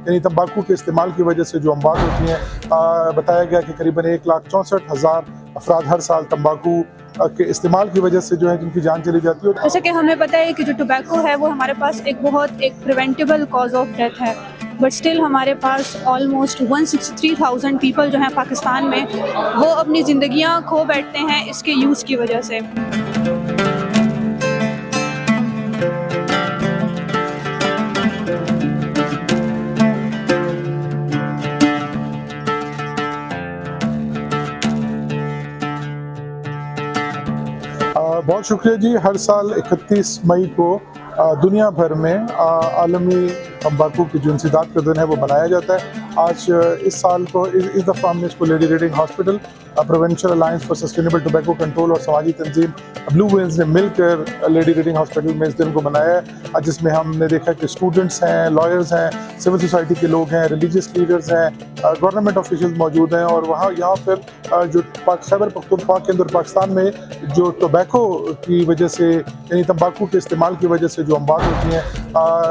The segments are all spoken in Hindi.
यानी तंबाकू के इस्तेमाल की वजह से जो अमवात होती हैं, बताया गया कि करीबन 1,64,000 अफराद हर साल तंबाकू के इस्तेमाल की वजह से जो है जिनकी जान चली जाती है। जैसे कि हमें पता है कि जो टोबैको है वो हमारे पास एक प्रिवेंटेबल कॉज ऑफ डेथ है, बट स्टिल हमारे पास ऑलमोस्ट 163,000 पीपल जो हैं पाकिस्तान में वो अपनी ज़िंदगियां खो बैठते हैं इसके यूज़ की वजह से। बहुत शुक्रिया जी। हर साल 31 मई को दुनिया भर में आलमी तंबाकू की जो इंसदाद का दिन है वो मनाया जाता है। आज इस साल को इस दफ़ा हमने इसको lady reading hospital, provincial alliance for sustainable tobacco control और समाजी तंजीम ब्लू वेल्स ने मिलकर लेडी रीडिंग हॉस्पिटल में इस दिन को मनाया है, जिसमें हमने देखा कि स्टूडेंट्स हैं, लॉयर्स हैं, सिविल सोसाइटी के लोग हैं, रिलीजियस लीडर्स हैं, गवर्नमेंट ऑफिशियल्स मौजूद हैं। और यहाँ पर जो खैबर पख्तूनख्वा के अंदर पाकिस्तान में जो टोबैको की वजह से यानी तंबाकू के इस्तेमाल की वजह से जो अमवात होती हैं,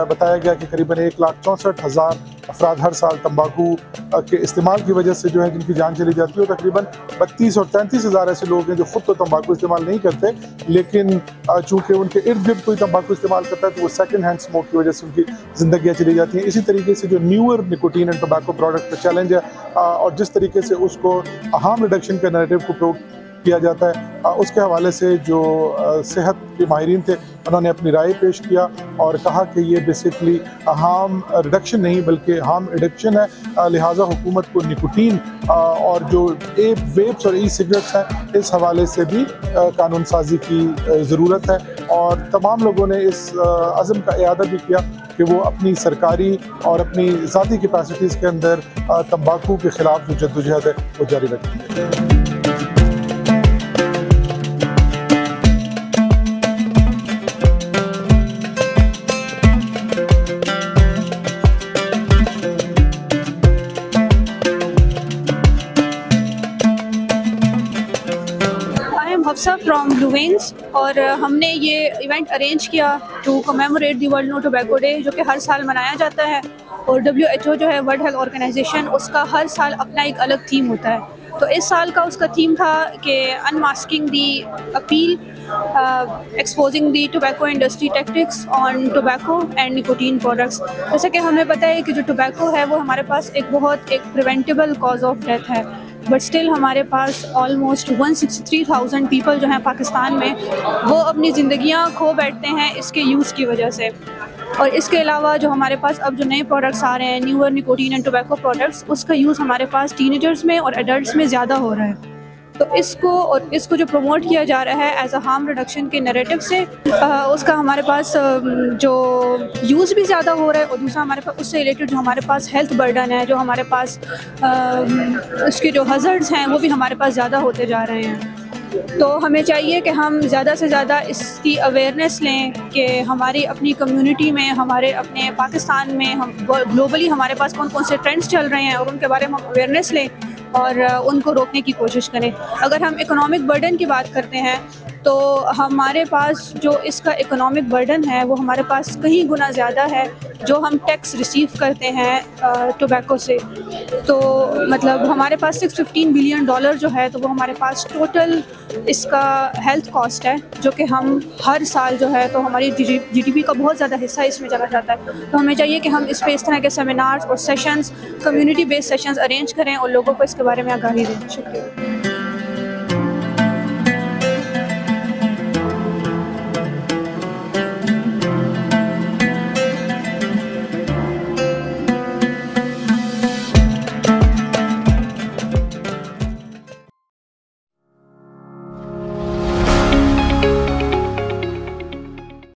बताया गया कि करीबन 1,64,000 अफराद हर साल तंबाकू के इस्तेमाल की वजह से जो है जिनकी जान चली जाती है। और तकरीबन 32 और 33 हज़ार ऐसे लोग हैं जो खुद तो तंबाकू इस्तेमाल नहीं करते, लेकिन चूँकि उनके इर्द गिर्द कोई तंबाकू इस्तेमाल करता है तो वो सेकंड हैंड स्मोक की वजह से उनकी ज़िंदगियाँ चली जाती हैं। इसी तरीके से जो newer nicotine and tobacco product का चैलेंज है और जिस तरीके से उसको हार्म रिडक्शन के नैरेटिव को प्रूव किया जाता है, उसके हवाले से जो सेहत के माहिरीन थे उन्होंने अपनी राय पेश किया और कहा कि ये बेसिकली हार्म रिडक्शन नहीं बल्कि हार्म रिडक्शन है। लिहाजा हुकूमत को निकोटीन और जो वेप्स और ई सिगरेट्स हैं इस हवाले से भी कानून साजी की ज़रूरत है। और तमाम लोगों ने इस अज़म का इयादा भी किया कि वो अपनी सरकारी और अपनी ज़ाती कैपेसिटीज़ के अंदर तंबाकू के ख़िलाफ़ जो जद्दोजहद है वो जारी रखेंगे। हफ्सा फ्रॉम ब्लू वेल्स और हमने ये इवेंट अरेंज किया to commemorate the world no tobacco day, जो कि हर साल मनाया जाता है। और WHO जो है वर्ल्ड हेल्थ ऑर्गेनाइजेशन, उसका हर साल अपना एक अलग थीम होता है। तो इस साल का उसका थीम था कि unmasking the appeal, exposing the tobacco industry tactics on tobacco and nicotine products. जैसे कि हमें पता है कि जो टोबैको है वो हमारे पास एक प्रिवेंटेबल कॉज ऑफ डेथ है, बट स्टिल हमारे पास ऑलमोस्ट 163,000 पीपल जो हैं पाकिस्तान में वो अपनी ज़िंदगियां खो बैठते हैं इसके यूज़ की वजह से। और इसके अलावा जो हमारे पास अब जो नए प्रोडक्ट्स आ रहे हैं, newer nicotine and tobacco products, उसका यूज़ हमारे पास टीनेजर्स में और एडल्ट्स में ज़्यादा हो रहा है। तो इसको जो प्रमोट किया जा रहा है एज अ हार्म रिडक्शन के नैरेटिव से, उसका हमारे पास जो यूज़ भी ज़्यादा हो रहा है और दूसरा हमारे पास उससे रिलेटेड जो हमारे पास हेल्थ बर्डन है, जो हमारे पास उसके जो हज़र्ड्स हैं वो भी हमारे पास ज़्यादा होते जा रहे हैं। तो हमें चाहिए कि हम ज़्यादा से ज़्यादा इसकी अवेयरनेस लें कि हमारी अपनी कम्युनिटी में, हमारे अपने पाकिस्तान में, हम ग्लोबली हमारे पास कौन कौन से ट्रेंड्स चल रहे हैं और उनके बारे में हम अवेयरनेस लें और उनको रोकने की कोशिश करें। अगर हम इकोनॉमिक बर्डन की बात करते हैं तो हमारे पास जो इसका इकोनॉमिक बर्डन है वो हमारे पास कहीं गुना ज़्यादा है जो हम टैक्स रिसीव करते हैं टोबैको से। तो मतलब हमारे पास $615 बिलियन जो है तो वो हमारे पास टोटल इसका हेल्थ कॉस्ट है, जो कि हम हर साल जो है तो हमारी GDP का बहुत ज़्यादा हिस्सा इसमें चला जाता है। तो हमें चाहिए कि हम इस पर इस तरह के सेमिनार्स और sessions, community based sessions arrange करें और लोगों को इसके बारे में आगाही दें। शुक्रिया।